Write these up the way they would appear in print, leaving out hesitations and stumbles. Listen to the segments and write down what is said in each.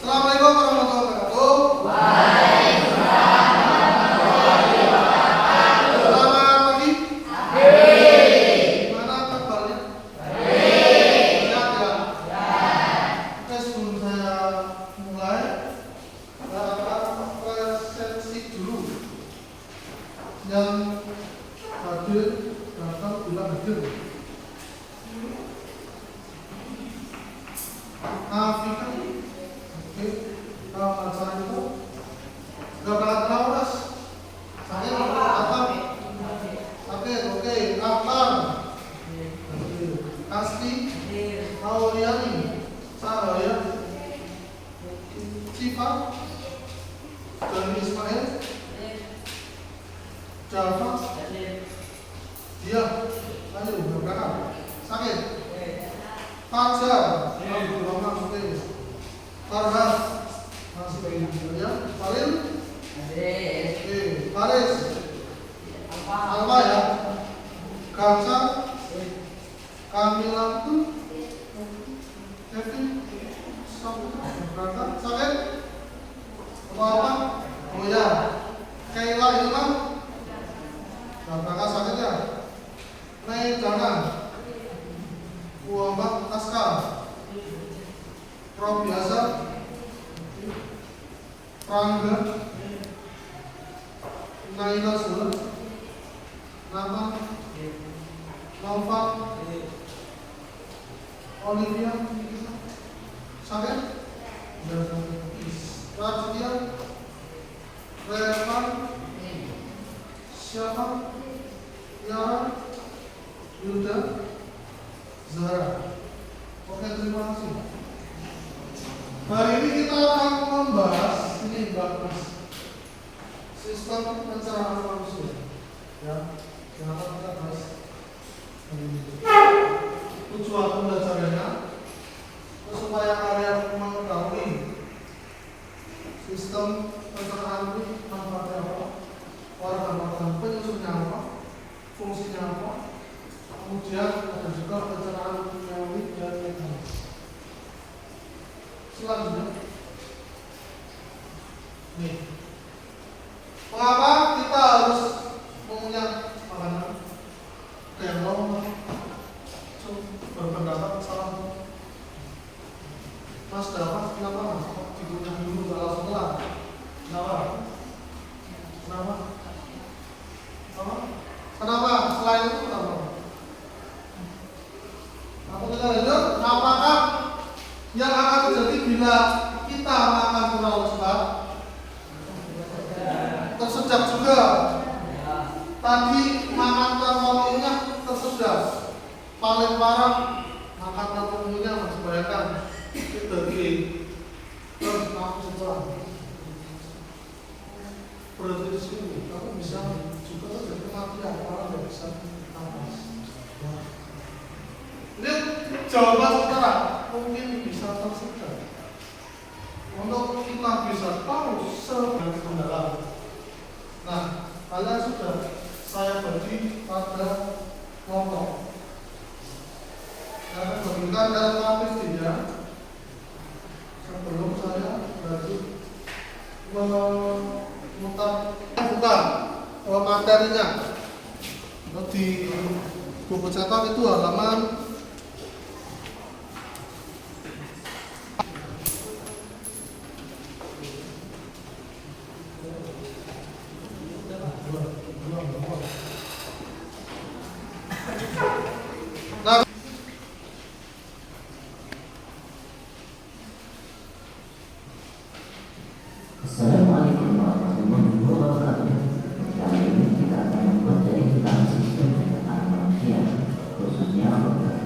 Assalamualaikum warahmatullahi wabarakatuh. Waalaikumsalam warahmatullahi wabarakatuh. Selamat pagi. Gimana kabarnya? Sehat ya? Oke, sebelum saya mulai, saya akan presensi dulu. Yang hadir datang bilang hadir. Afika. Oke, acara itu udah berangkat kenapa, Mas? Saya apa? Oke, Akbar, Asti, Auliani, Saraya, Cipa, Dani Ismail, Java, dia, ayo berangkat. Sakit, Fajar, Abdul Rahman, oke. Farhan, masih bayi ya. Falil, Faris, Alma ya. Kansa, Kamila itu, Kevin, berangkat. Sakit, apa? Oh ya, Kaila Ilham, berangkat sakit ya. Mei Jangan, Muhammad Askar, Prof biasa, Rangga, Naila Sula, Nama, Nova, Olivia, Sakit, Raditya, Revan, siapa, Yara, Yuda, Zahra. Oke, terima kasih. Hari ini kita akan membahas ini bagus sistem pencernaan manusia. Ya, kenapa kita bahas tujuan pembelajarannya supaya kalian mengetahui sistem pencernaan itu manfaatnya apa, organ-organ penyusunnya apa, fungsinya apa, kemudian ada juga pencernaan kimia dan mekanis. Selanjutnya, nih, mengapa kita harus mempunyai makanan? Kalau berpendapat salah, Mas dapat kenapa Mas? Tidurnya dulu nggak langsung telat? Kenapa? Kenapa? Selain itu kenapa? Aku kita lanjut. Apakah yang akan terjadi bila kita makan terlalu cepat? Tersedak juga. Tadi makan terlalu banyak tersedak. Paling parah makan terlalu banyak, Mas bayangkan itu gini. Terus aku setelah berarti di sini aku bisa juga terjadi kematian kalau nggak bisa napas. Ini jawaban sekarang mungkin bisa tersedak. Untuk kita bisa tahu sebenarnya mendalam. Nah, kalian sudah saya bagi pada kelompok. Saya bagikan dalam APD-nya sebelum saya bagi memutar materinya. Di buku cetak itu halaman Assalamualaikum warahmatullahi wabarakatuh. Kali ini kita akan membuat dari tentang sistem pencernaan manusia, khususnya organ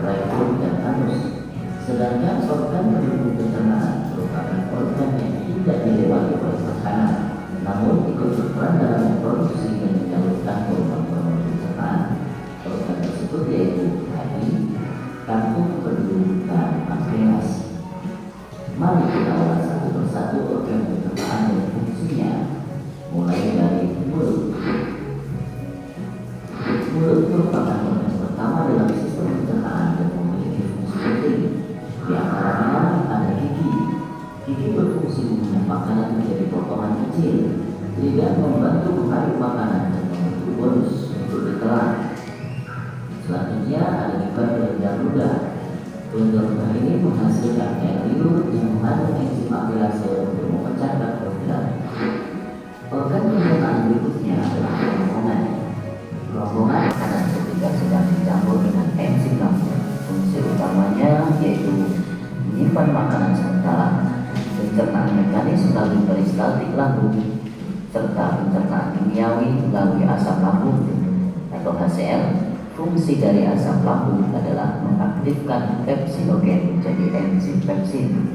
rektum dan anus. Sedangkan organ pendukung pencernaan merupakan organ yang tidak dilewati oleh makanan, namun ikut berperan dalam memproduksi dan menyalurkan hormon-hormon pencernaan. Organ tersebut yaitu hati, kantung empedu, dan pankreas. Mari kita ulas satu persatu organ pencernaan dan fungsinya, mulai dari mulut. Mulut merupakan organ pertama dalam sistem pencernaan dan memiliki fungsi penting. Di antaranya ada gigi. Gigi berfungsi mengunyah makanan menjadi potongan kecil. Lidah membantu mengalir makanan dan membentuk bonus untuk ditelan. Selanjutnya ada juga kelenjar ludah. Kelenjar ludah ini menghasilkan air liur yang mengandung enzim amilase untuk memecahkan protein. Organ pencernaan berikutnya adalah kerongkongan. Kerongkongan makanan ketika sedang dicampur dengan enzim lambung. Fungsi utamanya yaitu menyimpan makanan sementara, pencernaan mekanis melalui peristaltik lambung, serta pencernaan kimiawi melalui asam lambung atau HCl. Fungsi dari asam lambung adalah mengaktifkan pepsinogen menjadi enzim pepsin.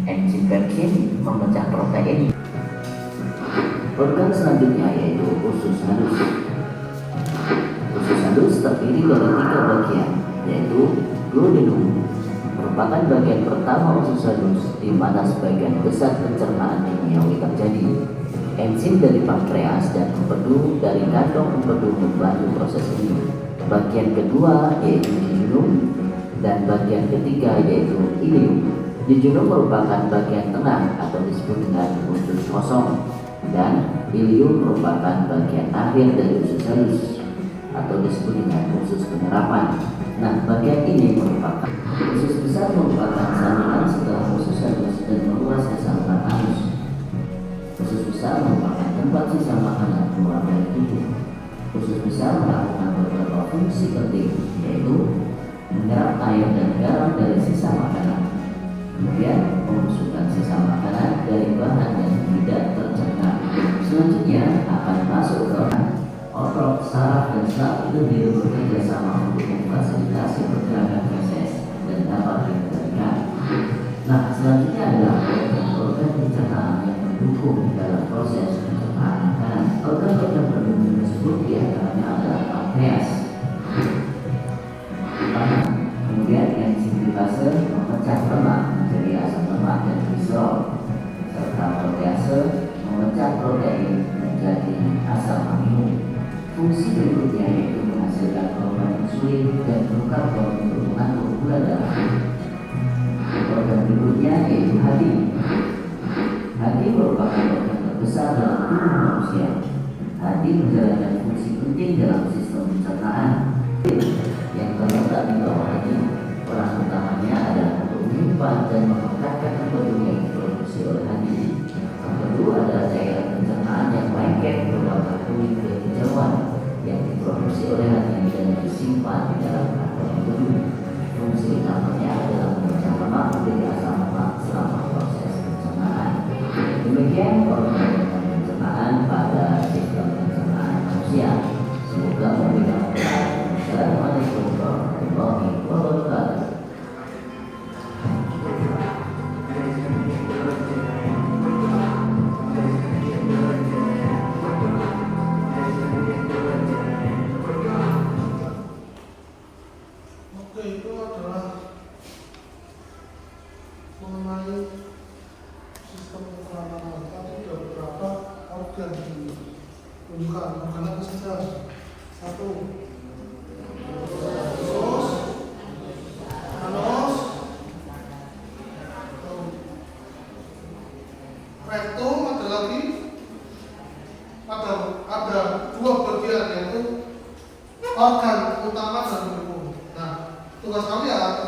Enzim pepsin memecah protein. Organ selanjutnya yaitu usus halus. Usus halus terdiri dari 3 bagian, yaitu duodenum, merupakan bagian pertama usus halus di mana sebagian besar pencernaan kimiawi terjadi. Enzim dari pankreas dan empedu dari kantong empedu membantu proses ini. Bagian kedua yaitu jejunum dan bagian ketiga yaitu ileum. Jejunum merupakan bagian tengah atau disebut dengan usus kosong, dan ileum merupakan bagian akhir dari usus halus atau disebut dengan usus penyerapan. Nah, bagian ini merupakan usus besar, merupakan saluran setelah usus halus dan meluas ke saluran halus. Usus besar merupakan tempat sisa makanan keluar dari tubuh. Usus besar melakukan beberapa fungsi penting, yaitu menyerap air dan garam dari sisa makanan, kemudian membusukkan sisa makanan dari bahan yang tidak tercerna. Selanjutnya akan masuk ke otot, saraf, dan saraf itu bekerja sama untuk memfasilitasi pergerakan feses dan dapat dikendalikan. Nah, selanjutnya adalah organ pencernaan yang mendukung dalam proses pencernaan makanan. Organ-organ pendukung tersebut diantaranya adalah pankreas. Kemudian enzim lipase memecah lemak menjadi asam lemak dan glikserol, serta protease memecah protein menjadi asam amino. Fungsi berikutnya yaitu menghasilkan hormon insulin dan glukagon untuk mengatur gula darah. Organ berikutnya yaitu hati. Hati merupakan organ terbesar dalam tubuh manusia. Hati menjalankan fungsi penting dalam sistem pencernaan yang terletak di bawah hati. Peran utamanya adalah untuk menyimpan dan mengangkatkan empedu yang diproduksi oleh hati. Empedu adalah cairan pencernaan yang lengket berwarna kuning kehijauan yang diproduksi oleh hati dan disimpan di dalam kantong empedu. Fungsi utamanya adalah memecah lemak menjadi asam lemak selama proses pencernaan. Demikian organ pencernaan pada sistem pencernaan manusia. Semoga memberikan manfaat. Assalamualaikum warahmatullahi wabarakatuh. Oke, itu adalah mengenai sistem pencernaan. Tadi ada beberapa organ ditunjukkan. Organ apa saja? 1, usus, anus, rektum, ada lagi, ada 2 bagian yaitu organ utama dan pendukung. Nah, tugas kalian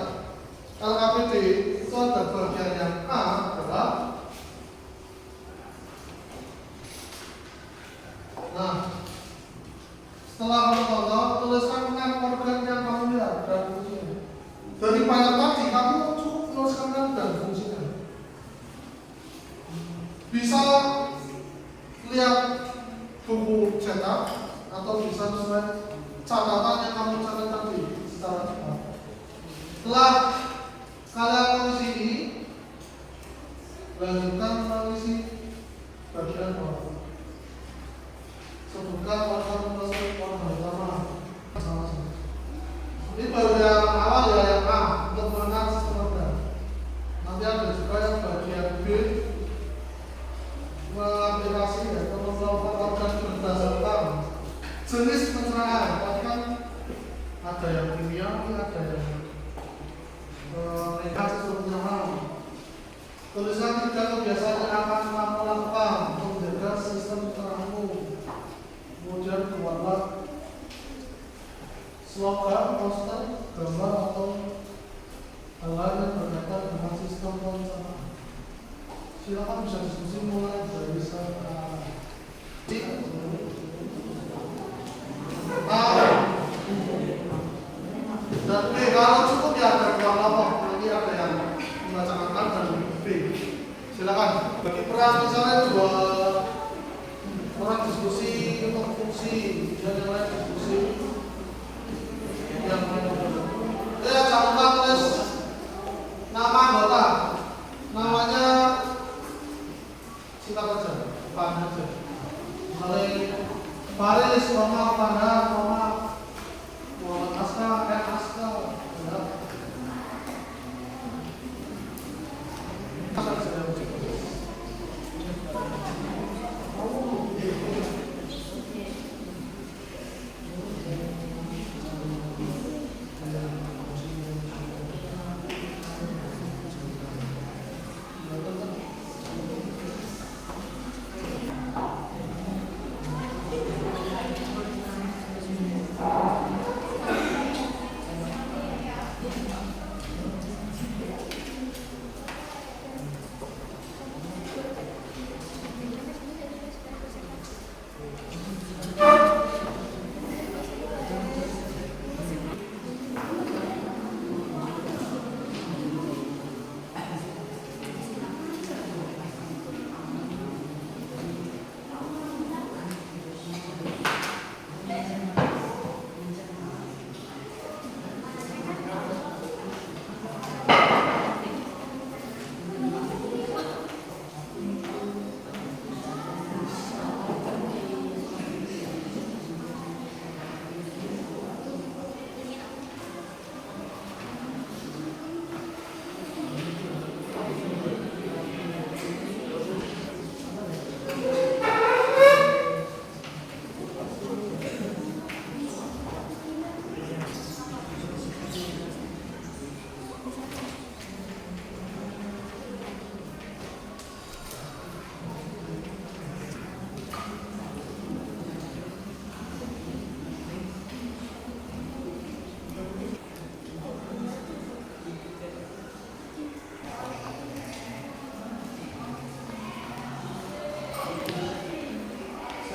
Ini baru yang awal ya, yang A untuk mengenal sistem organ. Nanti ada juga yang bagian B, mengaplikasi atau melakukan organ berdasarkan jenis pencerahan. Kan ada yang kimiawi, ada yang negatif pencerahan. Tulisan 3 kebiasaan yang akan kamu lakukan untuk menjaga sistem pencerahanmu. Kemudian buatlah slogan, poster, gambar atau hal-hal yang berkaitan dengan sistem pencerahan. Silakan bisa diskusi mulai dari sekarang. Dan B, kalau cukup ya ada kelompok, nanti ada yang membacakan A dan B. Silakan. Bagi peran misalnya 2 orang diskusi untuk fungsi, dan yang lain diskusi. Yang ya jangan lupa tulis nama anggota, namanya silakan aja, depan aja. Misalnya Faris, Tanda, Muhammad Aska, Aska, ya.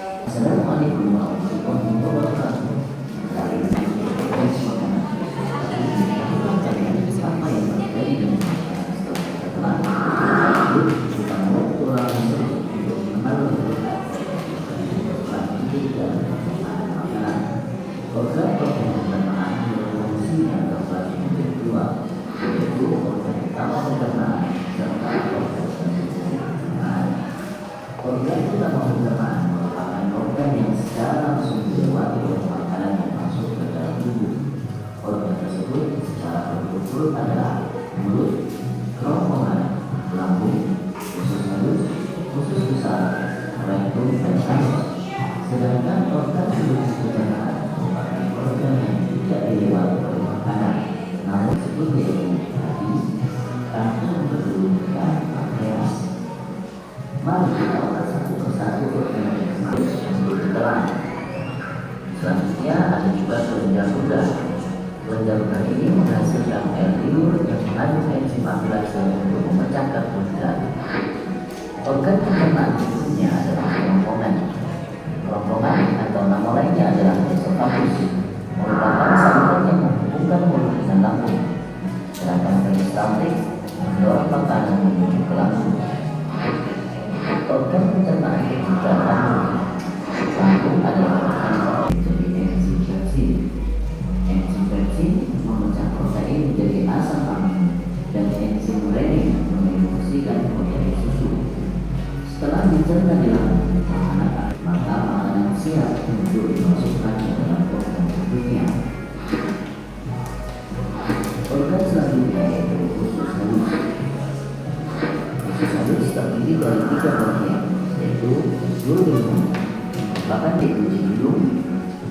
Assalamualaikum warahmatullahi wabarakatuh. Apa yang terjadi dengan bukan waktu langsung untuk mengenal program-program pencernaan berfungsi yang terbagi menjadi 2, yaitu organ utama pencernaan serta organ pencernaan. Organ utama pencernaan organ yang secara langsung dilewati oleh makanan yang masuk ke dalam tubuh. Organ tersebut secara berurut-urut adalah mulut, kerongkongan, lambung, usus halus, usus besar, rektum, dan anus. Sedangkan organ seluruh pencernaan merupakan organ yang tidak dilewati oleh makanan, namun disebut yaitu hati, kantung, berbulu, dan pankreas. Mari kita ulas satu persatu organ pencernaan. Selanjutnya ada juga kelenjar ludah. Kelenjar ludah ini menghasilkan air liur yang mengandung enzim amilase untuk memecah karbohidrat. Organ pencernaan berikutnya adalah kerongkongan. Kerongkongan atau nama lainnya adalah esophagus merupakan saluran yang menghubungkan mulut dengan lambung. Sedangkan peristaltik mendorong makanan menuju ke lambung. Organ pencernaan ketiga lambung adalah menjadi enzim pepsin. Enzim pepsin memecah protein menjadi asam amin dan enzim renin mengefungsikan protein susu. Setelah dicerna di lambung, maka makanan siap untuk dimasukkan ke dalam organ berikutnya. terdiri dari 3 bagian, yaitu urinum, merupakan uji hidung,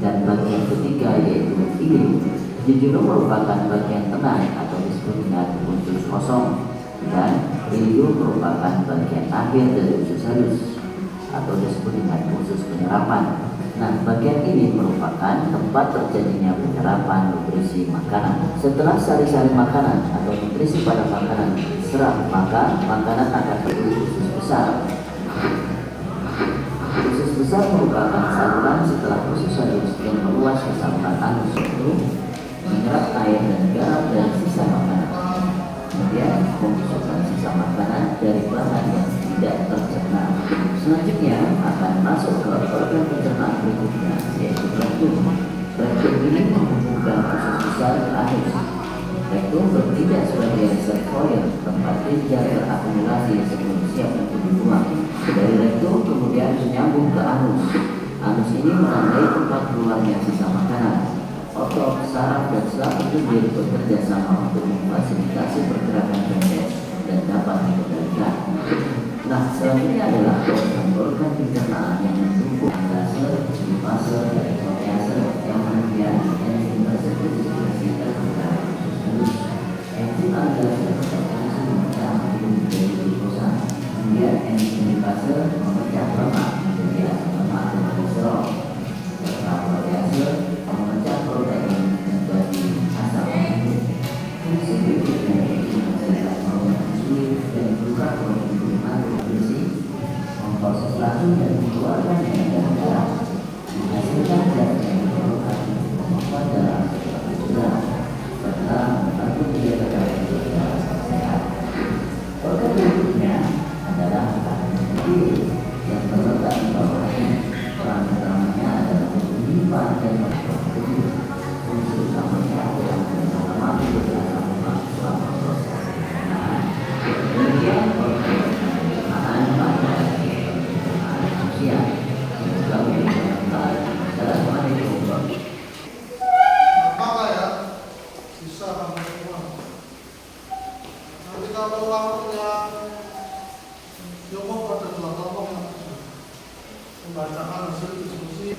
dan bagian ketiga yaitu ilim. Jejunum merupakan bagian tengah atau disebut dengan usus kosong, dan ilium merupakan bagian akhir dari usus halus atau disebut dengan usus penyerapan. Nah, bagian ini merupakan tempat terjadinya penyerapan nutrisi makanan. Setelah sari-sari makanan atau nutrisi pada makanan diserap, maka makanan akan berisi usus besar. Usus besar merupakan saluran setelah usus halus yang meluas ke saluran anus itu menyerap air dan garam dari sisa makanan. Kemudian membusukkan sisa makanan dari bahan yang tidak tercerna. Selanjutnya akan masuk ke organ pencernaan berikutnya, yaitu rektum. Rektum ini menghubungkan usus besar ke anus. Rektum bertindak sebagai reservoir tempat tinja terakumulasi sebelum siap untuk dibuang. Dari rektum kemudian menyambung ke anus. Anus ini menandai tempat keluarnya sisa makanan. Otot, saraf, dan selaput kecil bekerja sama untuk memfasilitasi pergerakan feses dan dapat dikendalikan. Nah, selanjutnya adalah organ pencernaan yang mendukung gase, glukase, dan protease yang kemudian enzim bersekusi terhadap usus halus. Enzim agase berfungsi memecah hidung menjadi glukosa. Kemudian enzim glukase memecah lemak menjadi asam lemak dan kolesterol. Serta protease memecah protein menjadi asam amino. Fungsi berikutnya yaitu menghasilkan hormon insulin dan glukagon memproses racun dan mengeluarkan dalam darah, menghasilkan zat yang diperlukan untuk membuat darah tetap bergerak, serta membantu menjaga darah darah sehat. Organ berikutnya adalah tahanan kecil yang terletak di bawah ini. Peran utamanya adalah untuk menyimpan dan membuat tubuh. Fungsi utamanya adalah mengamankan beberapa lemak selama proses pencernaan. Kemudian organ pencernaan pada manusia. Semoga bermanfaat. Assalamualaikum. Apakah ya bisa kami semua? Nanti kalau waktunya Yomong pada dua kelompok yang membacakan hasil diskusi.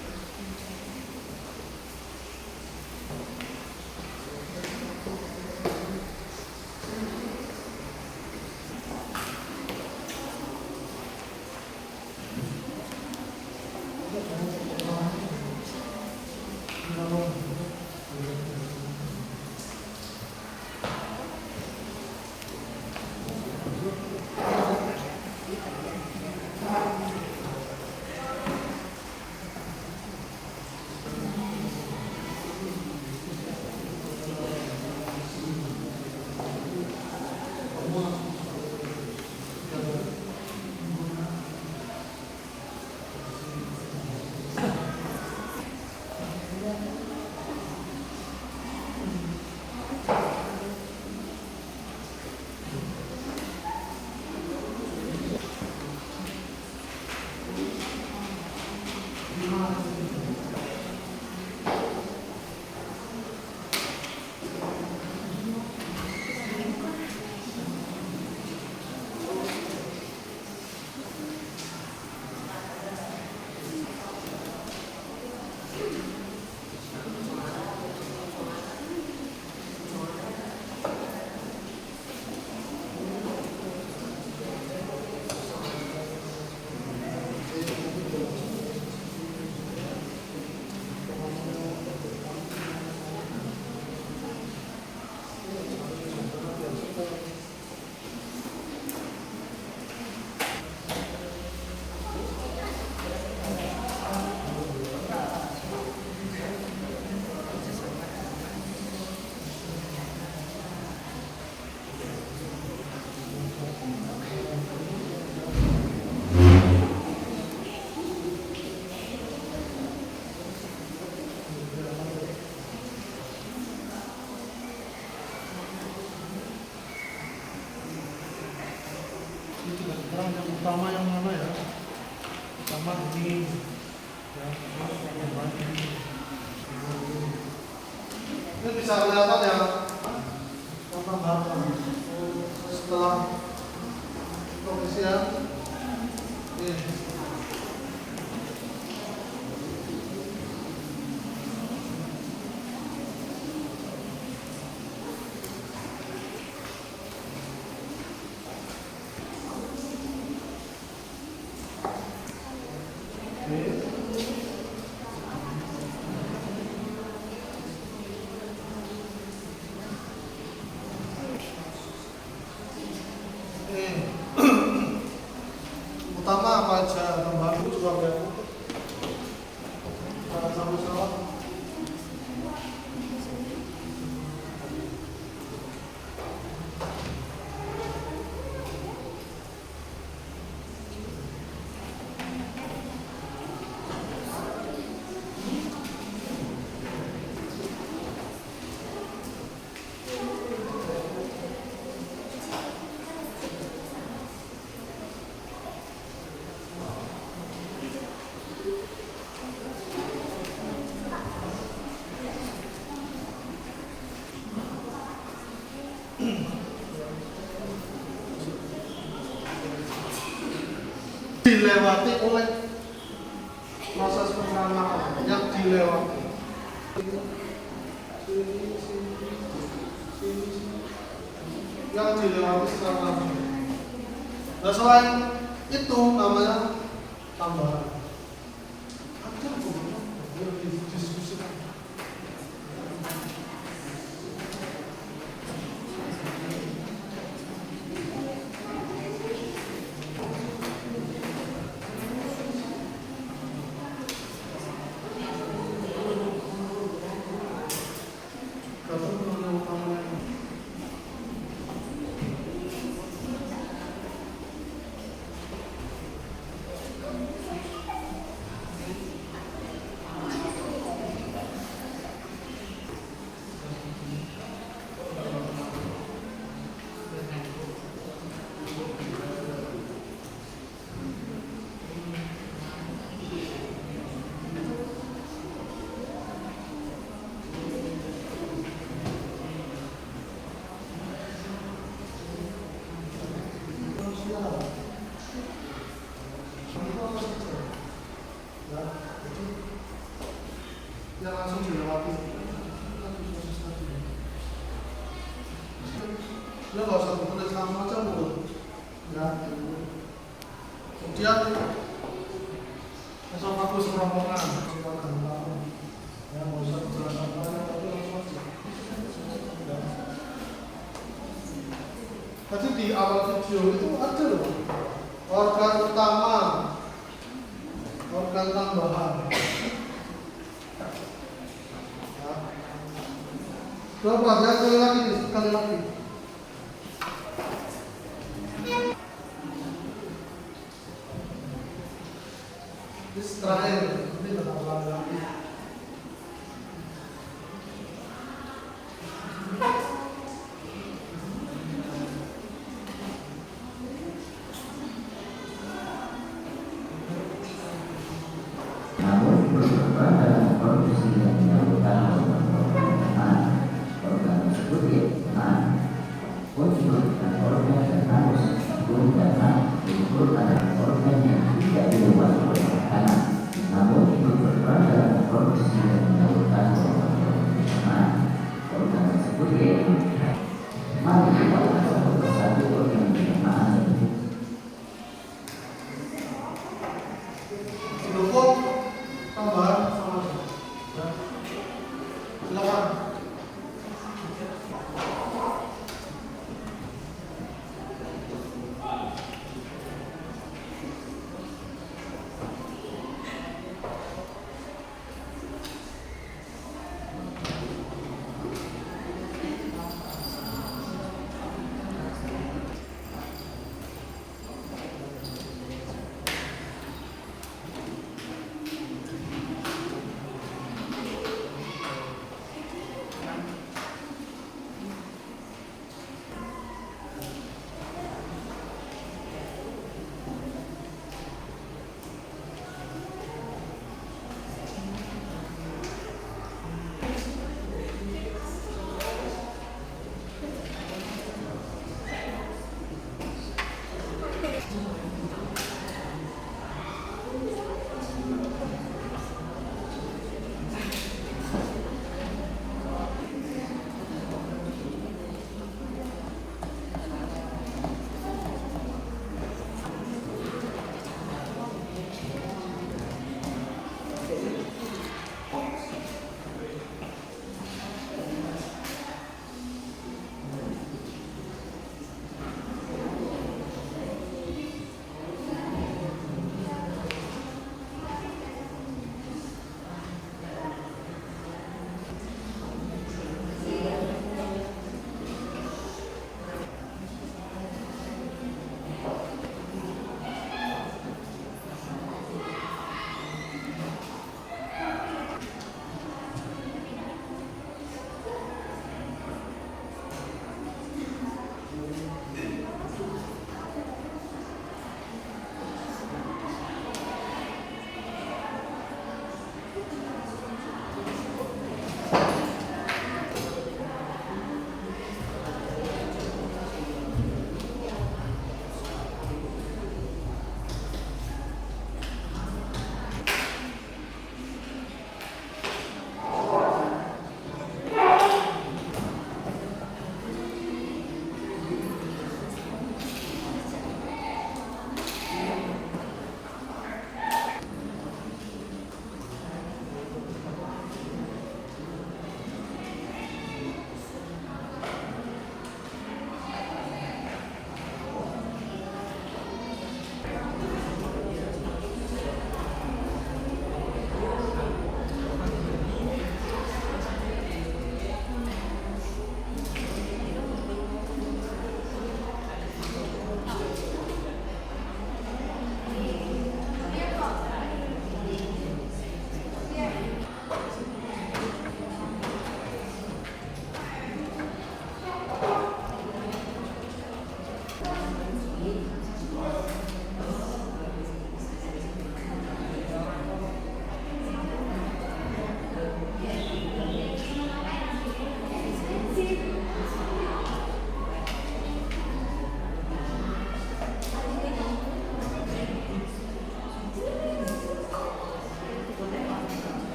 Sekarang yang utama yang mana ya? Utama ini ya, ini bisa kelihatan ya tentang harga setelah pengisian Oke. Utama apa aja, tambahan itu juga banyak. Sama-sama. Dilewati oleh proses pencernaan yang dilewati. Yang dilewati secara langsung. Nah selain itu namanya tambahan. Ada yang didiskusikan. Yang langsung dilewati. Lo nggak usah tulis nama aja bu. Ya. Kemudian besok aku serombongan. Ya nggak usah berjalan banyak tapi langsung aja. Tadi di awal video itu ada loh organ utama, organ tambahan. Coba lihat sekali lagi. Ini terakhir, ini tetap lagi. Namun berperan dalam produksi dan penyaluran organ tersebut dan organ dan harus diukur adalah organ yang tidak dilewati oleh makanan, namun ikut berperan dalam produksi dan penyaluran organ tersebut yaitu mari kita lihat satu persatu organ pencernaan tersebut. Dukung tambahan sama ya. Silakan.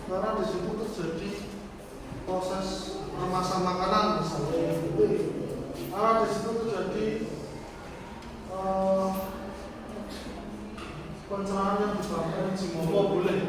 karena di situ terjadi proses peremasan makanan misalnya, karena di situ terjadi pencerahan yang disebabkan Jimopo boleh.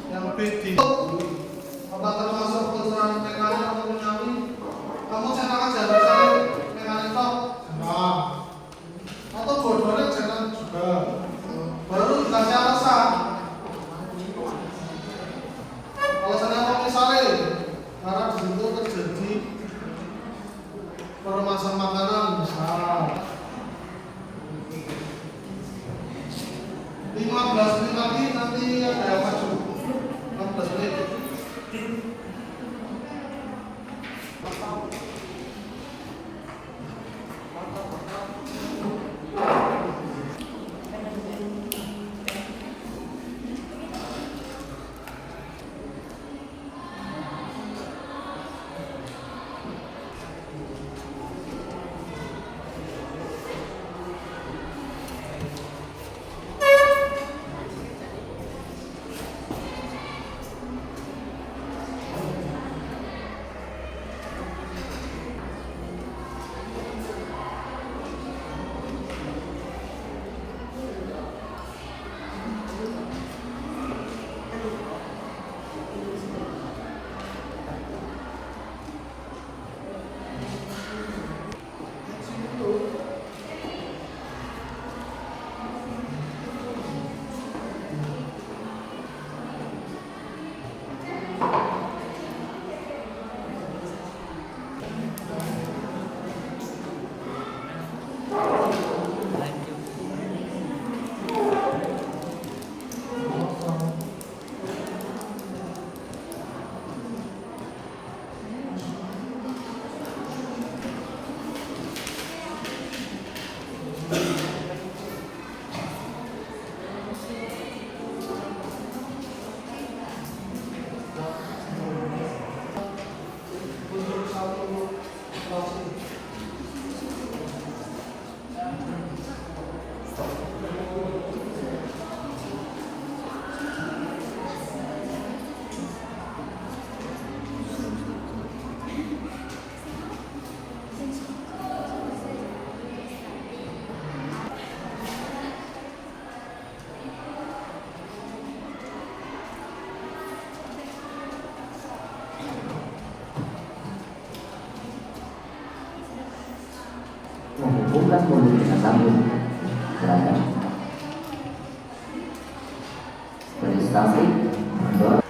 Yang B di apa termasuk pencerahan mekanik atau menyawi? Kamu cetak aja misalnya mekanik top, nah, atau bodohnya jangan juga. Baru dikasih alasan. Alasannya apa misalnya? Karena di situ terjadi peremasan makanan misal 15 menit lagi nanti ada yang maju 15 menit. Menghubungkan mulut dengan lambung. Gerakan beristasi mendorong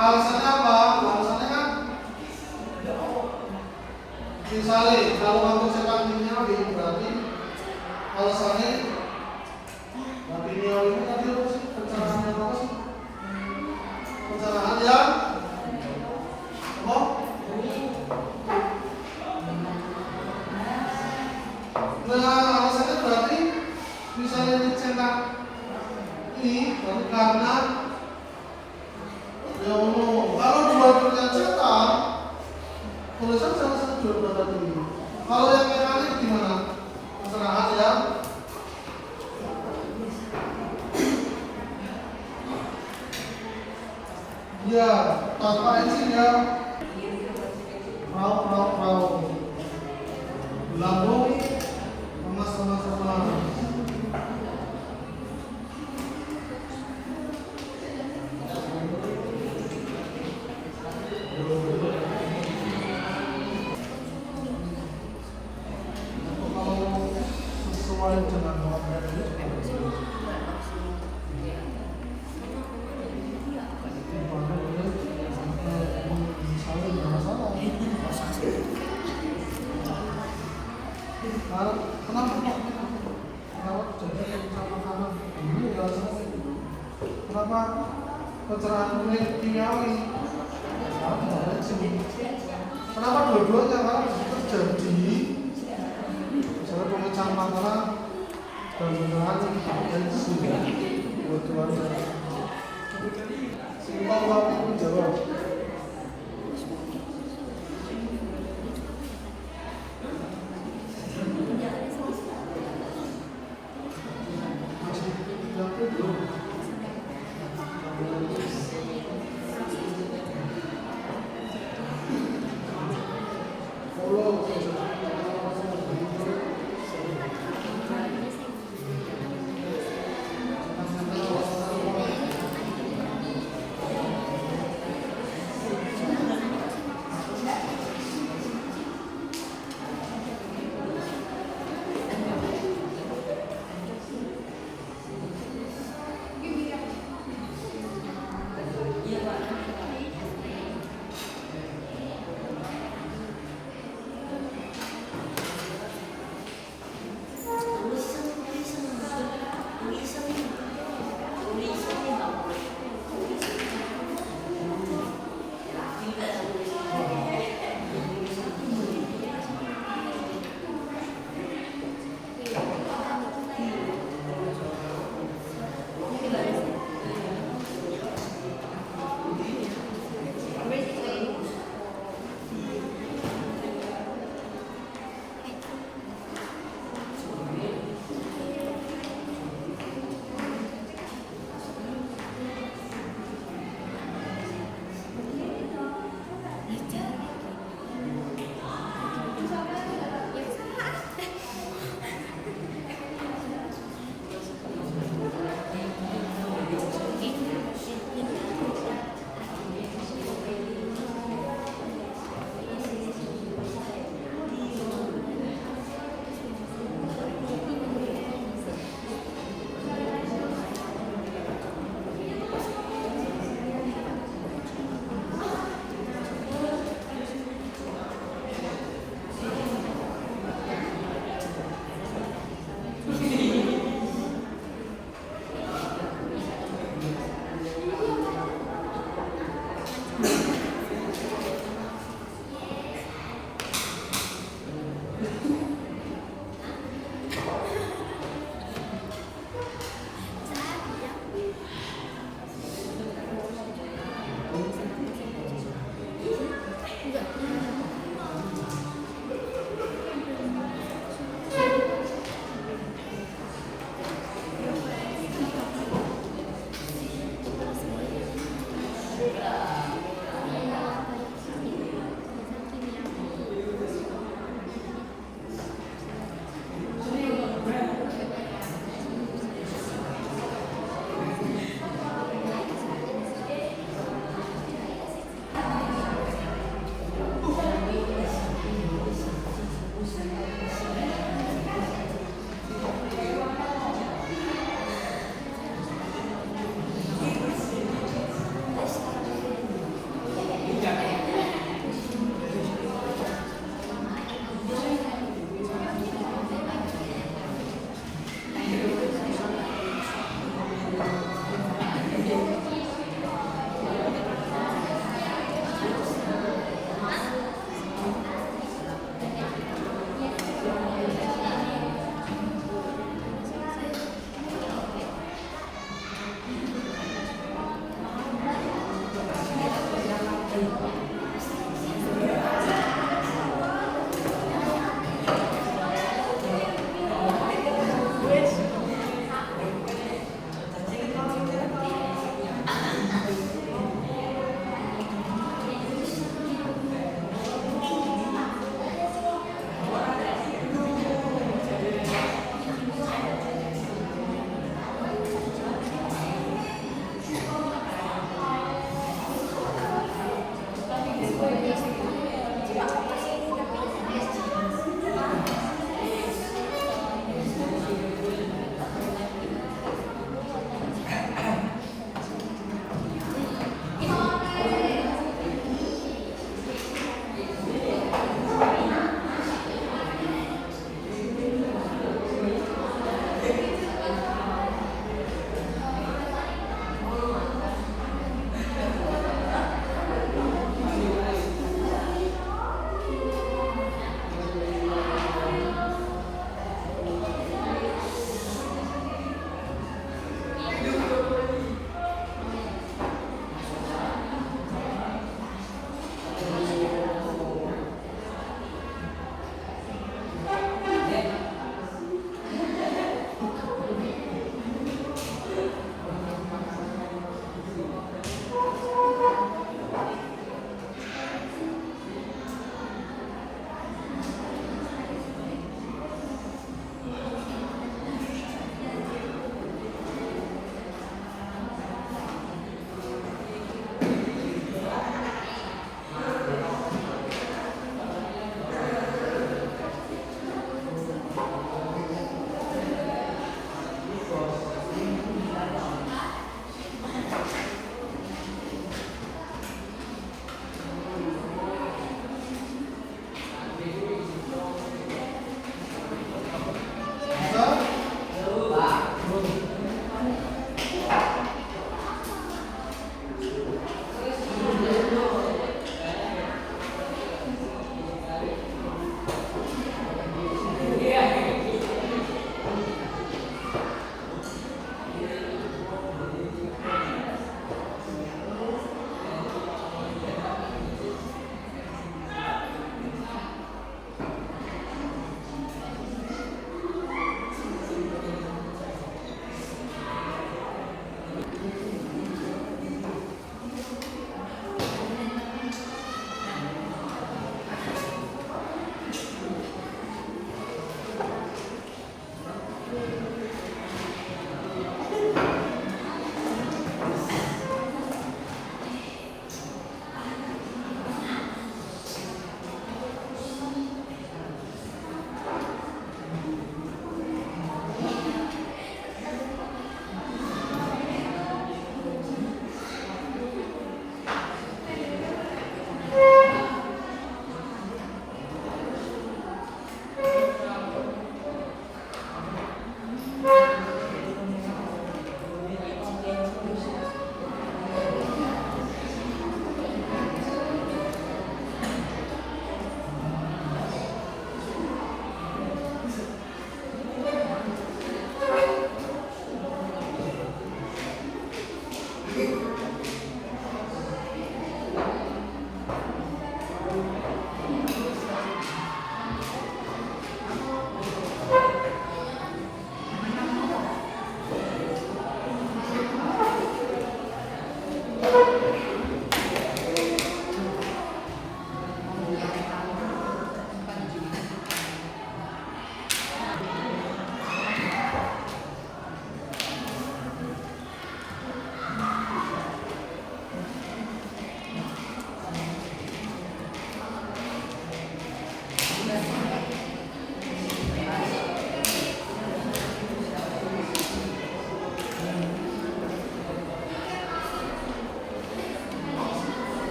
Alasannya apa? Alasannya kan misalnya kalau untuk sekantinya berarti alasannya Rapinio ini tadi apa sih? Pencerahan yang apa sih? Pencerahan yang apa? Nah, alasannya berarti misalnya dicetak ini berarti karena ya kalau dua-duanya cetak tulisan salah satu dua ini. Kalau yang mekanik gimana? Pencerahan ya. Ya, tanpa isi ya. Rau. Lambung sama. Sesuai dengan kenapa pencerahan kimiawi? Kenapa dua-duanya? Karena terjadi misalnya pemecahan makanan dan pencerahan tensi dua-duanya. Simpel waktu itu jawab.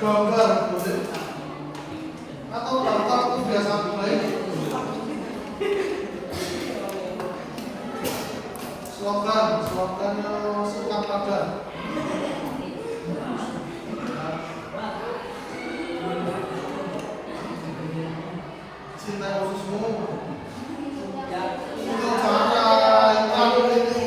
Gambar boleh. Atau daftar kebiasaan baik. Slogannya suka pada. Cinta khususmu. Untuk cara yang lalu itu.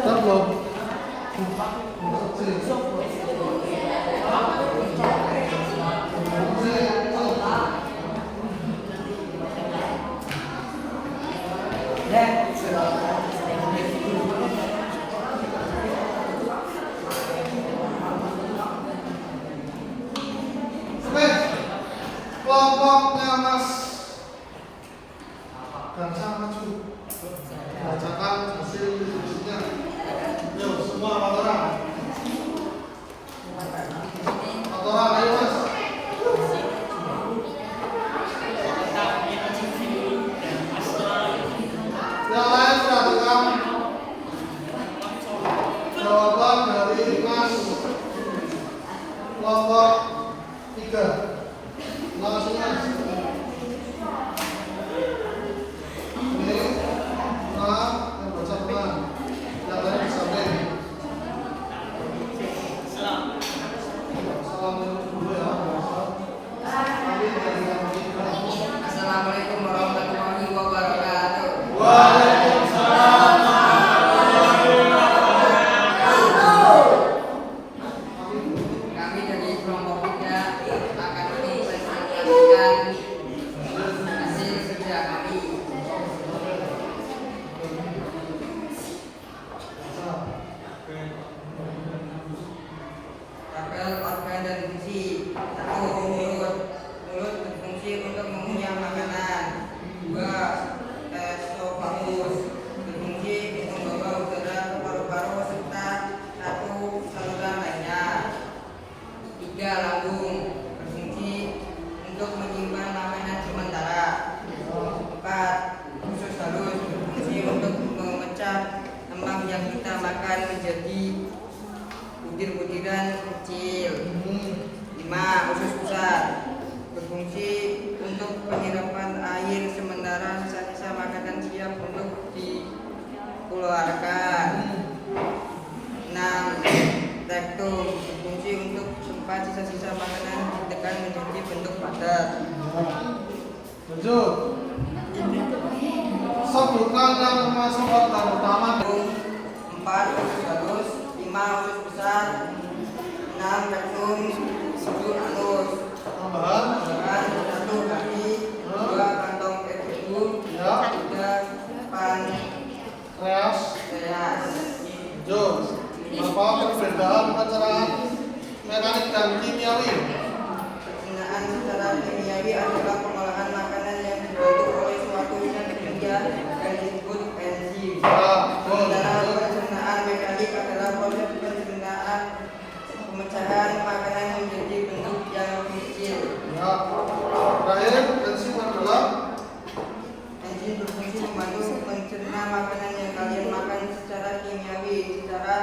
Stop belum? Kelompoknya Mas Gansa maju. Bacakan hasil diskusinya. Yuk, semua orang. Ayo Mas. Yang lain perhatikan jawaban dari Mas kelompok 3. Langsung Mas. Ini yang baca pelan. Yang lain bisa beli. Assalamualaikum dulu ya. Assalamualaikum warahmatullahi wabarakatuh. Waalaikumsalam. Kami dari kelompok 3 akan mempresentasikan hasil kerja kami. Tabel organ dan fungsi. 1. Mulut berfungsi untuk mengunyah makanan. 2. Esofagus berfungsi untuk membawa udara ke paru-paru serta 1 saluran lainnya. 3. Lambung berfungsi untuk menyimpan makanan sementara. 4. Usus halus berfungsi untuk memecah lemang yang kita makan menjadi butir-butiran kecil. 5. Usus pusat berfungsi untuk penyerapan air sementara sisa-sisa makanan siap untuk dikeluarkan. 6. Rektum berfungsi untuk tempat sisa-sisa makanan ditekan menjadi bentuk padat. Lanjut. Sebutkan yang termasuk organ utama 4 usus halus, 5 usus besar, 6 rektum, 7 anus, Tambahan. 1 kaki, 2 kantong ibu, Ya. 3 Reas. pankreas. Lanjut. Apa perbedaan pencernaan mekanik dan kimiawi? Pencernaan secara kimiawi adalah pengolahan makanan yang dibantu oleh suatu media yang disebut enzim. Sementara pencernaan mekanik adalah proses pencernaan pemecahan makanan menjadi bentuk yang kecil. Ya. Terakhir, enzim adalah Enzim berfungsi membantu mencerna makanan yang kalian makan secara kimiawi. Secara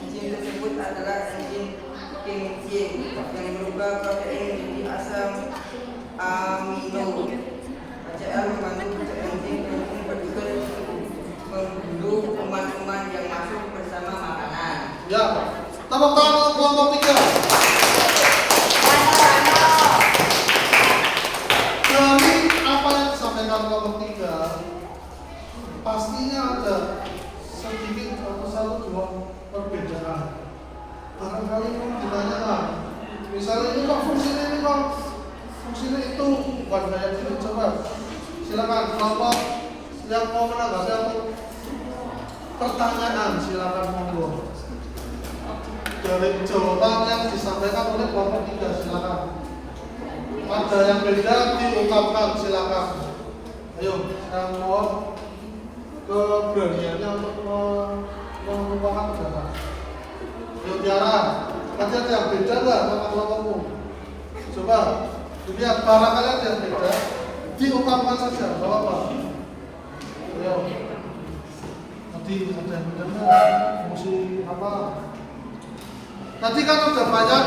enzim tersebut adalah enzim kinesin yang merubah protein menjadi asam amino. HCl membantu enzim protein bertugas membunuh kuman-kuman yang masuk bersama makanan. ya. Tepuk tangan untuk kelompok 3. Dari apa yang disampaikan kelompok 3, pastinya ada sedikit atau 1-2 perbedaan. Barangkali pun ditanyakan, misalnya ini kok fungsinya itu, bukan kayak gini. Coba silakan kelompok yang mau menanggapi atau pertanyaan, silakan monggo. Dari jawaban yang disampaikan oleh kelompok 3, silakan. Ada yang beda diungkapkan, silakan. Ayo, saya mohon keberaniannya untuk mengungkapkan pendapat. Ayo Tiara, nanti ada yang beda nggak sama kelompokmu? Coba dilihat, barangkali ada yang beda, diungkapkan saja, nggak apa-apa. Ayo, nanti ada yang beda nggak? Fungsi apa? Tadi kan udah banyak,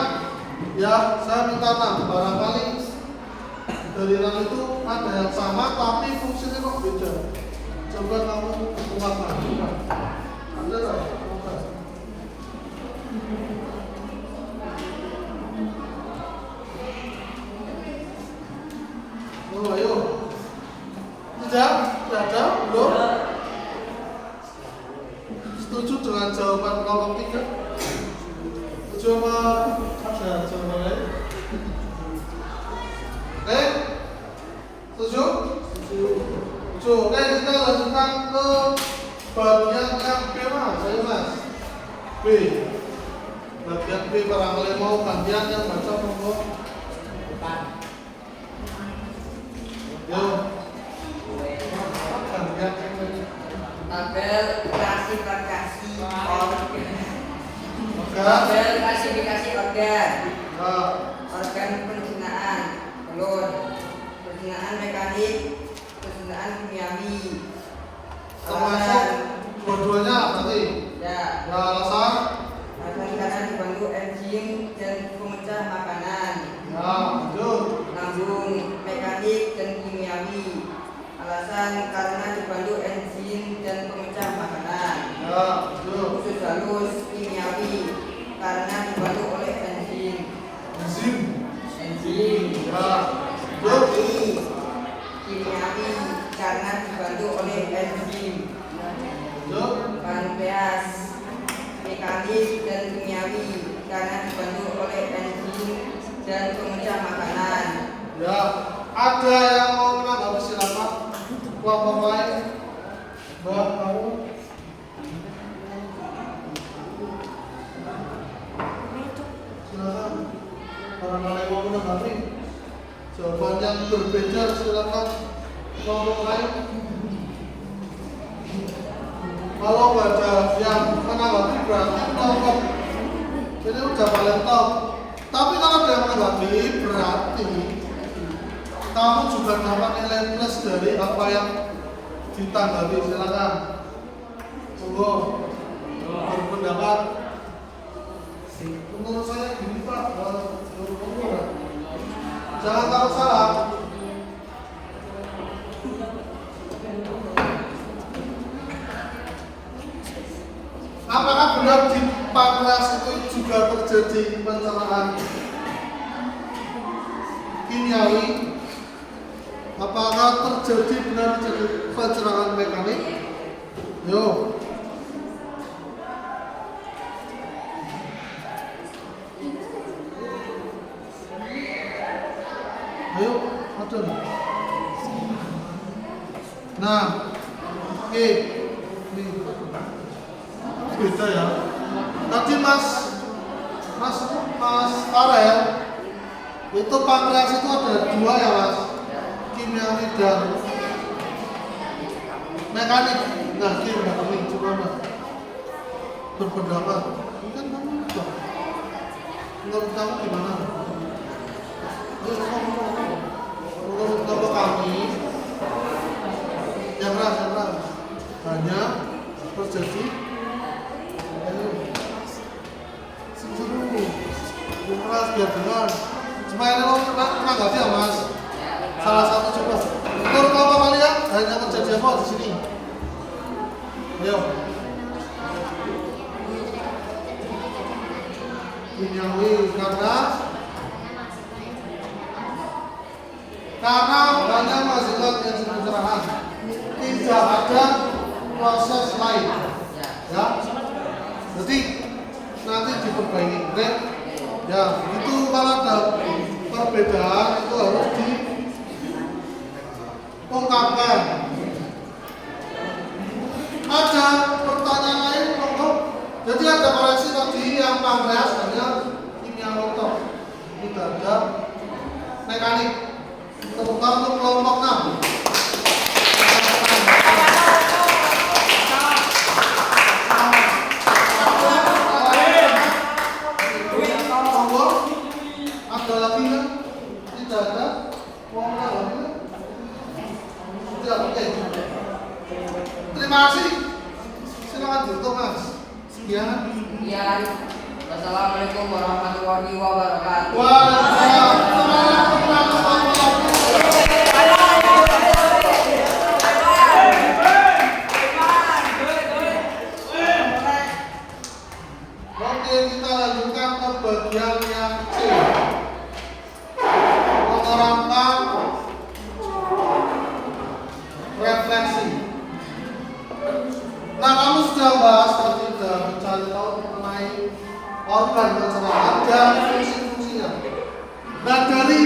ya. Saya minta 6, barangkali dari 6 itu ada yang sama tapi fungsinya kok beda. Coba kamu ungkapkan. Ada nggak? Oh, ayo. Tidak ada, belum. Setuju dengan jawaban kelompok 3? Coba ada jawaban lain? Oke? Setuju? Setuju. Oke, kita lanjutkan ke bagian yang B, Mas. Ayo Mas. B. Bagian B, barangkali mau gantian yang baca monggo. Yo. Gantian. Tabel klasifikasi organ. Oke. Klasifikasi organ. Nah, Organ pencernaan, telur, pencernaan mekanik, pencernaan kimiawi. termasuk dua-duanya berarti. Ya, Ya, alasan? alasan karena dibantu enzim dan pemecah makanan. Ya, lanjut. Lambung mekanik dan kimiawi. Alasan karena dibantu enzim dan pemecah makanan. Ya, lanjut. Usus halus kimiawi karena dibantu oleh enzim. Enzim. Ya, lanjut. Hati kimiawi karena dibantu oleh enzim. Lanjut. Pankreas mekanis dan kimiawi karena dibantu oleh enzim dan pemecah makanan. Ya, ada yang mau menanggapi silakan. Kelompok lain. Mbak, kamu? Silakan. Barangkali mau menanggapi. Jawaban yang berbeda silakan. Kelompok lain. Kalau nggak ada yang menanggapi berarti kelompok ini udah paling top. Tapi kalau ada yang menanggapi berarti kamu juga dapat nilai plus dari apa yang ditanggapi. Silakan. Monggo berpendapat. Menurut saya gini Pak, jangan takut salah. Apakah benar di pankreas itu juga terjadi pencernaan kimiawi? Apakah terjadi benar terjadi pencernaan mekanik? Yo, beda ya. Tadi Mas Farel itu pankreas itu ada dua ya Mas, kimiawi dan mekanik. Nah, ini coba Mas berpendapat. Ini kan kamu juga. Menurut kamu gimana? Menurut kami yang keras hanya terjadi seru keras biar dengar. Cuma ini lo menanggapi ya Mas. Salah satu coba. Menurut kamu kalian hanya terjadi apa di sini? Ayo. Kimiawi karena hanya menghasilkan enzim pencerahan, tidak ada proses lain ya, jadi nanti diperbaiki, oke? Ya itu kalau ada perbedaan itu harus diungkapkan. Ada pertanyaan lain monggo. Jadi ada koreksi tadi yang pankreas hanya kimiawi toh, tidak ada mekanik. Tepuk tangan untuk kelompok 6. Ada lagi kan? Tidak ada? Mau lagi? Tidak, oke. Terima kasih. Silakan tutup Mas. Sekian. Sekian. Wassalamualaikum warahmatullahi wabarakatuh. Oke, kita lanjutkan ke bagian yang C. Menerangkan refleksi. Nah, kamu sudah bahas tadi, sudah mencari tahu mengenai organ pencernaan dan fungsi-fungsinya. Nah, dari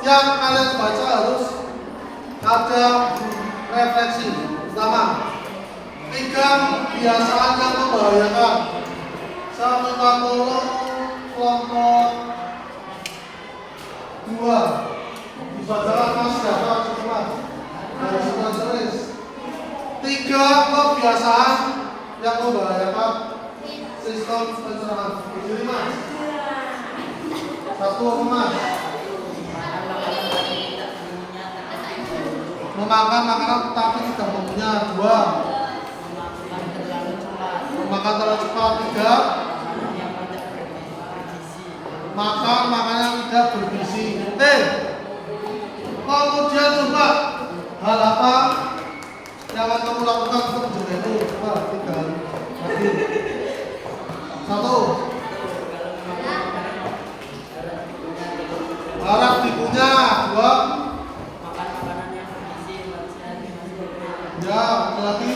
yang kalian baca harus ada refleksi. Pertama, 3 kebiasaan yang membahayakan. Saya minta tolong kelompok 2 dibacakan Mas siapa cepat dari sebelah series. 3 kebiasaan yang membahayakan sistem pencernaan. Jadi Mas 1 Mas memakan makanan tapi tidak mempunyai. 2 memakan terlalu cepat. 3 makan makanan yang tidak bergizi. Oke. Kemudian coba hal apa yang akan kamu lakukan untuk menjaga itu? Coba 3 hal. Lagi. 1. Harap dipunya. 2. Ya, ada lagi.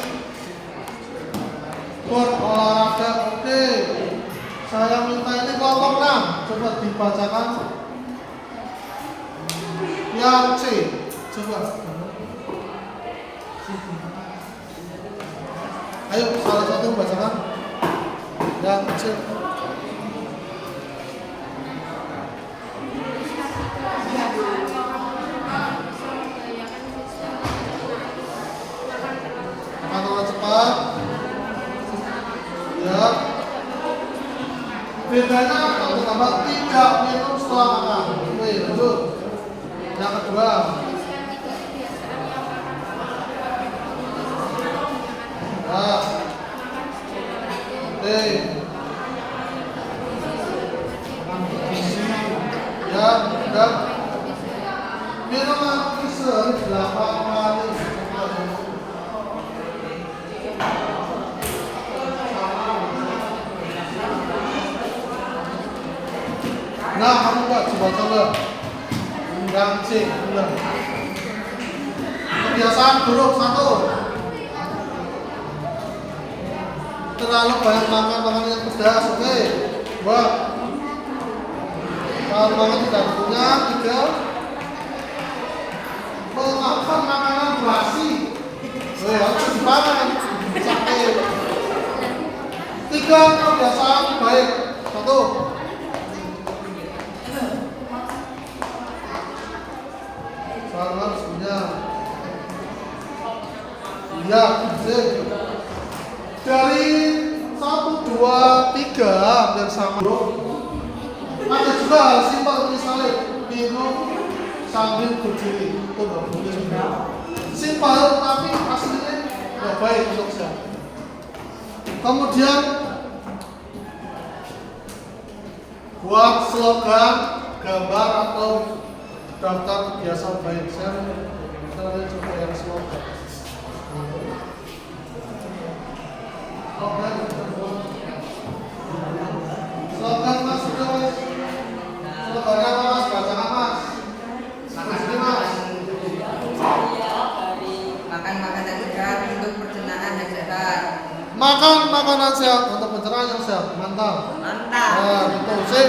Berolahraga. Oke. Saya minta ini kelompok 6. Coba dibacakan yang C. Coba. Ayo salah satu bacakan yang C. Makan cepat. Ya. Bedanya kalau tambah 3 minum setelah makan. Oke, lanjut. Yang kedua. Nah. Oke. Gizi. Ya, dan minum air sehari 8 kali. Nah, kamu enggak coba yang C, ulang. Kebiasaan buruk 1. Terlalu banyak makan makanan yang pedas. Oke. 2. Kalau makan tidak punya. 3. Memakan makanan basi. Harus dimakan. Sakit. Tiga, kebiasaan baik. Satu. Sangat punya. Iya, sip. Dari 1, 2, 3 hampir sama. Ada juga hal simpel misalnya minum sambil berdiri, itu nggak boleh juga. Simpel tapi aslinya nggak baik untuk saya. Kemudian buat slogan, gambar atau daftar kebiasaan baik. Saya coba yang slogan. Slogan mas, sudah mas. Slogannya apa mas? Bacakan mas. Sini mas. Makan makanan sehat untuk pencernaan yang sehat. Makan makanan sehat untuk pencernaan yang sehat. Mantap. Mantap. Nah, betul. Sip.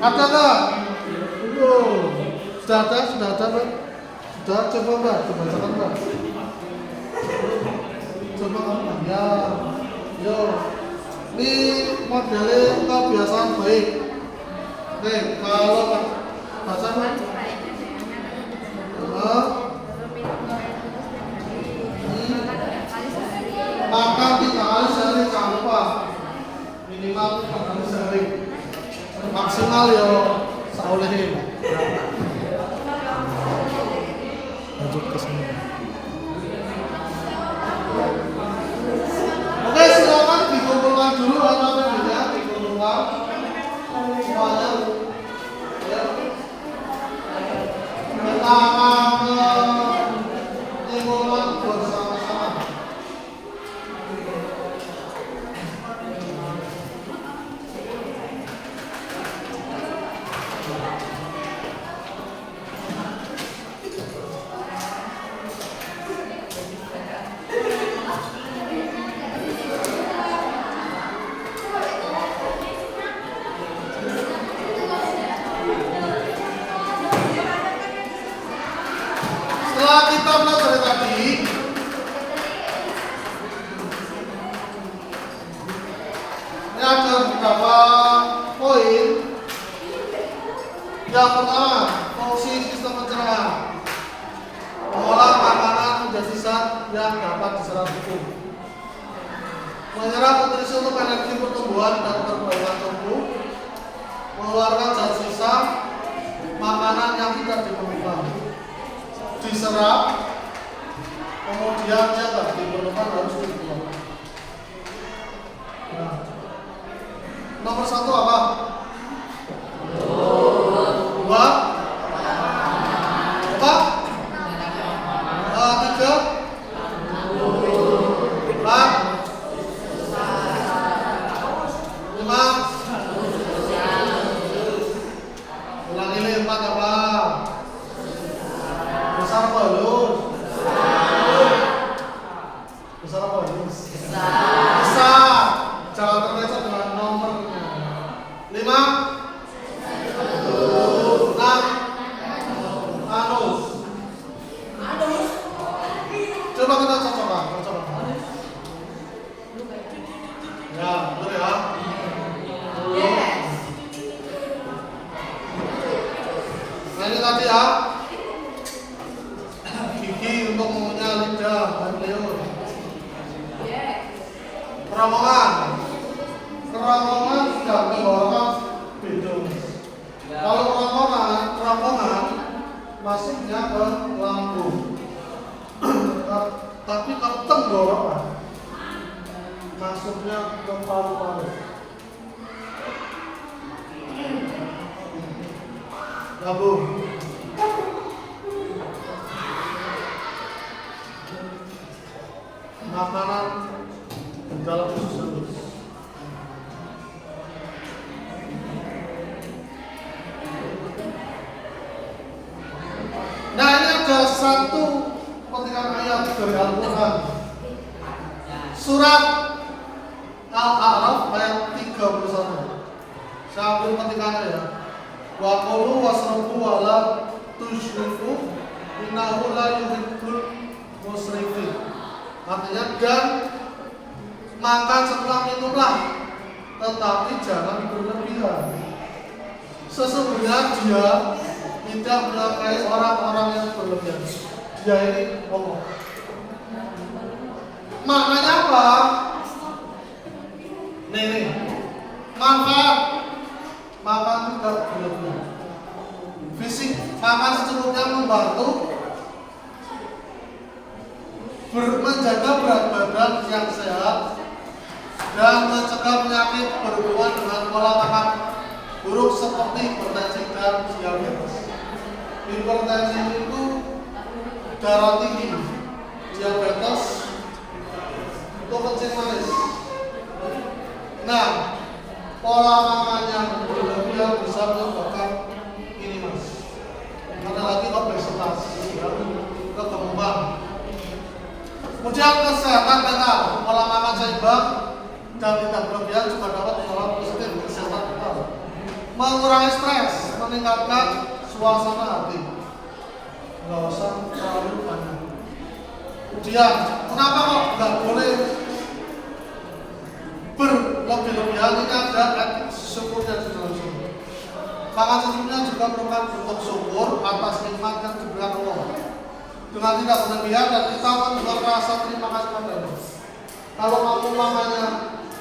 Ada nggak? Sudah ada, Mbak? Sudah, coba Mbak, dibacakan Mbak. Coba kamu, ya. Yo. Ini modelnya kebiasaan baik. Oke, kalau baca Mbak. Makan 3 kali sehari, jangan lupa. Minimal 3 kali sehari. Maksimal ya saulehin. Lanjut ke sini. Oke, silakan dikumpulkan dulu apa-apa dikumpulkan. Semuanya. Ya. Kita akan menyimpulkan bersama-sama. Setelah kita belajar tadi, ini ada beberapa poin. Yang pertama, fungsi sistem pencernaan. Mengolah makanan menjadi zat yang dapat diserap tubuh. Menyerap nutrisi untuk energi pertumbuhan dan perbaikan tubuh. Mengeluarkan zat sisa makanan yang tidak diperlukan. Diserap, kemudian yang tidak diperlukan harus dibuang. Nah, nomor 1 apa? 2 apa? 3 4 5 ulangi 4 apa? Besar apa halus? Besar apa halus? Besar. Jangan terkecoh dengan nomornya. 5 6 anus. Coba kita cocokkan. Ya, betul ya. Nah ini tadi ya. Gigi untuk mengunyah lidah dan liur. Kerongkongan tidak mengeluarkan hidung. Kalau kerongkongan masuknya ke lambung. Tapi kalau tenggorokan masuknya ke paru-paru. Lambung. Makanan di dalam usus halus. Nah ini ada satu petikan ayat dari Al-Quran. Surat Al-A'raf ayat 31. Saya ambil petikannya ya. Wa qulu wasrabu wa la tusyriku innahu la yuhibbul musrifin. Artinya dan Makan setelah minumlah, tetapi jangan berlebihan. Sesungguhnya dia tidak menyukai orang-orang yang berlebihan. Dia ini ngomong. Maknanya apa? Nih, manfaat makan tidak berlebihan. Fisik, makan secukupnya membantu menjaga berat badan yang sehat dan mencegah penyakit berhubungan dengan pola makan buruk seperti hipertensi dan diabetes. Hipertensi itu darah tinggi, diabetes itu kencing manis. Nah, pola makan yang berlebihan bisa menyebabkan ini mas. Ada lagi obesitas, kegemukan. Kemudian kesehatan mental, pola makan seimbang dan tidak berlebihan juga dapat membawa positif kesehatan mental. Mengurangi stres, meningkatkan suasana hati. Nggak usah terlalu banyak. Kemudian, kenapa kok nggak boleh berlebih-lebihan? Ini ada etik syukurnya di dalam syukur. Makan secukupnya juga merupakan bentuk syukur atas nikmat yang diberikan Allah. Dengan tidak berlebihan dan kita mendengar rasa terima kasih pada Allah. Kalau kamu makannya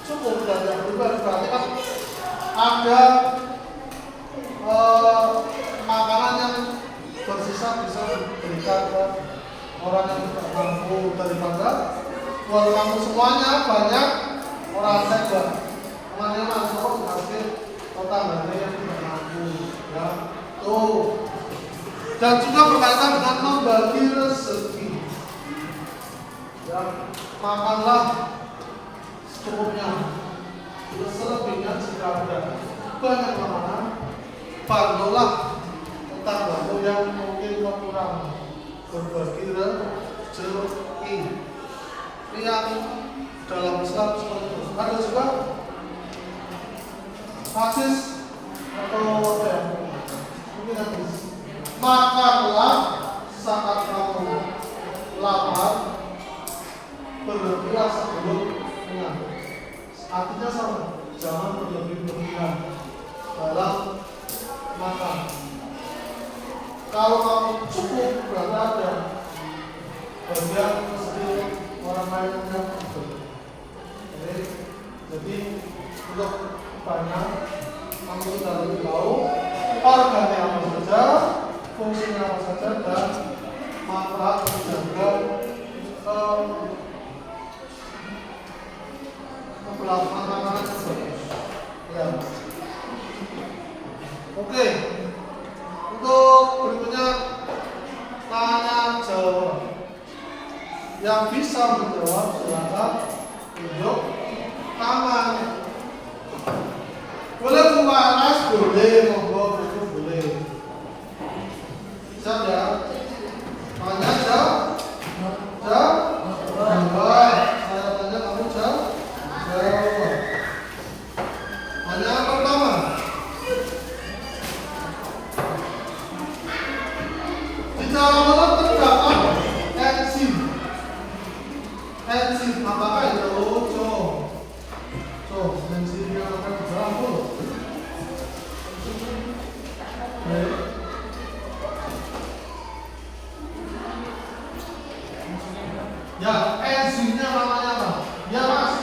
cukup dan tidak berlebihan, berarti kan ada makanan yang bersisa bisa diberikan ke orang yang tidak mampu daripada kalau kamu semuanya banyak orang tega namanya masuk dikasih tetangganya yang tidak mampu ya tuh. Dan juga berkaitan dengan membagi rezeki ya, makanlah secukupnya, selebihnya jika ada banyak makanan bantulah tetanggamu yang mungkin kekurangan, berbagi rezeki. Ini yang dalam Islam seperti itu. Ada juga hadis atau apa ya? Mungkin hadis. Makanlah saat kamu lapar, berlebihan sebelum kenyang. Artinya sama, jangan berlebih-lebihan dalam makan. Kalau kamu cukup berarti ada bagian rezeki orang lain yang cukup. Jadi untuk banyak kamu sudah lebih tahu organnya apa saja, fungsinya apa saja, dan manfaat menjaga kebelakang makanan tersebut. Ya. Oke. Untuk berikutnya tanya jawab. Yang bisa menjawab silakan tunjuk tangan. Boleh buka kelas, boleh monggo buku boleh. Bisa ya? Tanya jawab. Saya tanya kamu jawab. Tanya pertama. Di dalam mulut terdapat enzim. Enzim apakah itu? Enzim yang akan di dalam mulut. Ya, enzimnya namanya apa? Ya mas.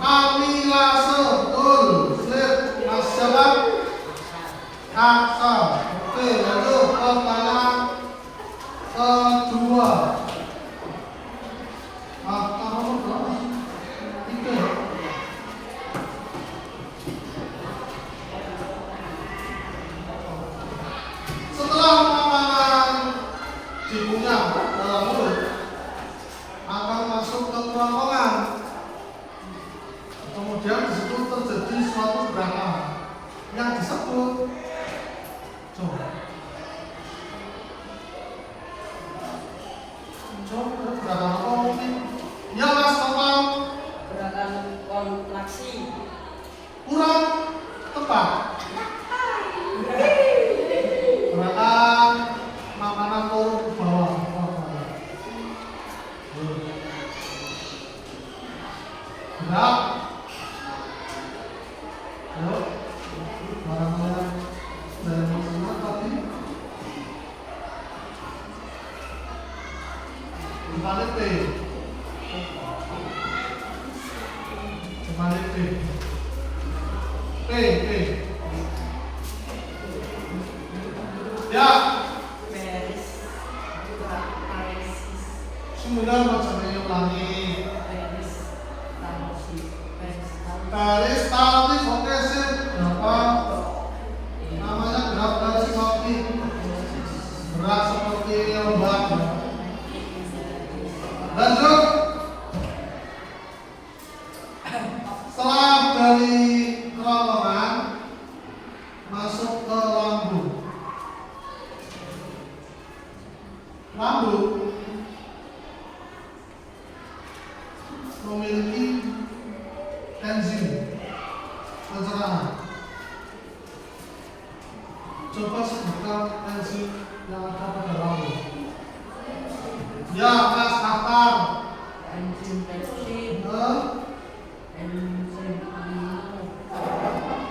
Amilase, betul. Slip, mas jawab. Kaksa. Oke, lanjut pertanyaan kedua. Nomor berapa? 3. Setelah makanan dikunyah dalam mulut akan masuk ke kerongkongan. Kemudian di situ terjadi suatu gerakan yang disebut Gerak. Ayo. Barangnya dari mana tadi? Kembali P. Kembali P. P. Ya. Sudah bacanya ulangi. Peristaltis, oke sip. Berapa? Namanya gerak peristaltis. Gerak seperti ombak. Lanjut. Setelah dari kerongkongan masuk ke lambung. Lambung memiliki enzim pencernaan. Coba sebutkan enzim yang ada pada lambung. Ya, Mas Akhtar. Enzim pepsid, enzim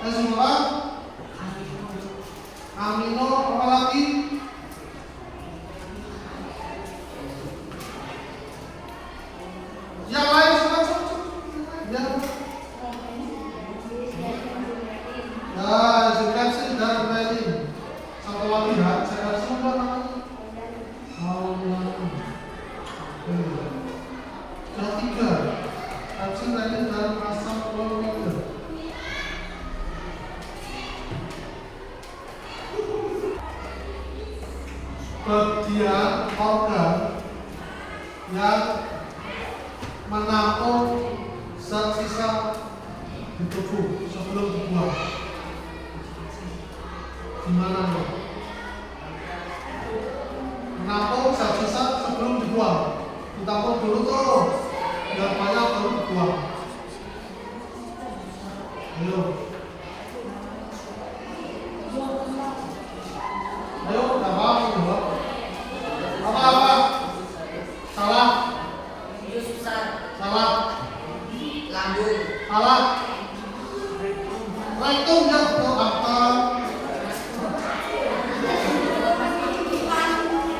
Enzim apa? Amino, apa lagi? Yang lain sudah cukup. Ya. Nah, pepsid dan protein. Satu lagi ya, saya kasih sudah namanya. Yang tiga, pepsid dan asam klorid. Bagian organ yang menampung zat sisa di tubuh sebelum dibuang. Gimana ya? Menampung zat sisa sebelum dibuang. Ditampung dulu tuh, biar banyak baru dibuang. Ayo. Ayo, nggak apa-apa jawab. Apa? Salah. Salah. lambung, Salah. Rektum ya betul apa?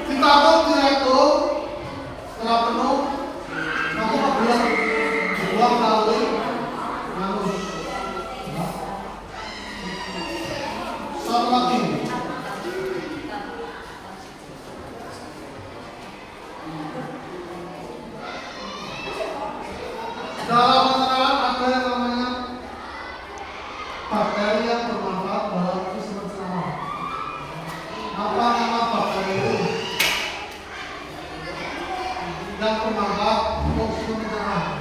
Ditampung di rektum. Setelah penuh, maka apabila dibuang melalui anus. Satu lagi. Dalam pencernaan ada yang namanya bakteri yang bermanfaat dalam sistem pencernaan. Apa nama bakteri itu? Yang bermanfaat untuk sistem pencernaan.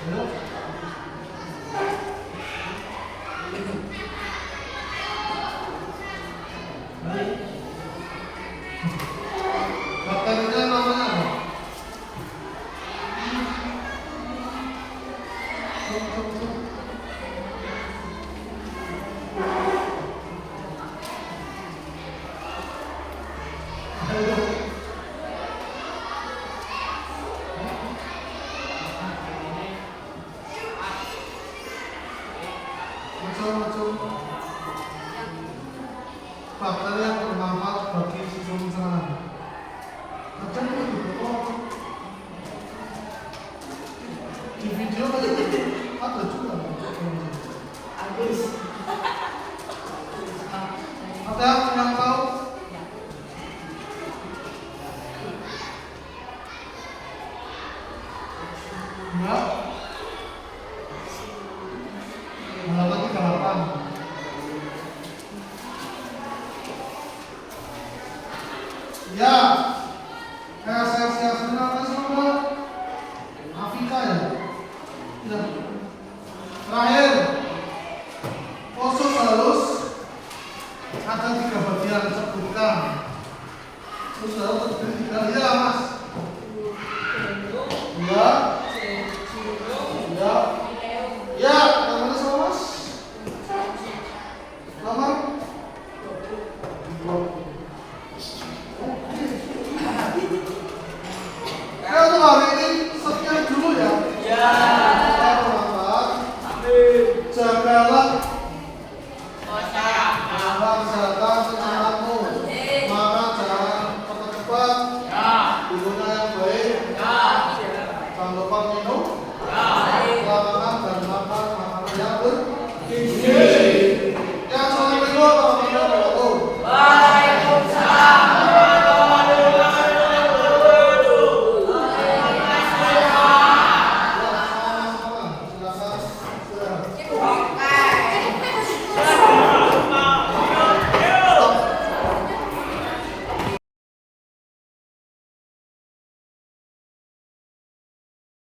Ayo. Bakterinya namanya apa? Macam-macam bakteri yang bermanfaat bagi sistem pencernaan. Macam itu di video ada juga. habis, Ada yang tahu? Ya. Halaman 38. Ya. Esensial sebenarnya semua Afrika ya. Ya. Terakhir, usus halus ada 3 bagian sebutkan. Usus halus terdiri 3, ya Mas. Ya. Ya.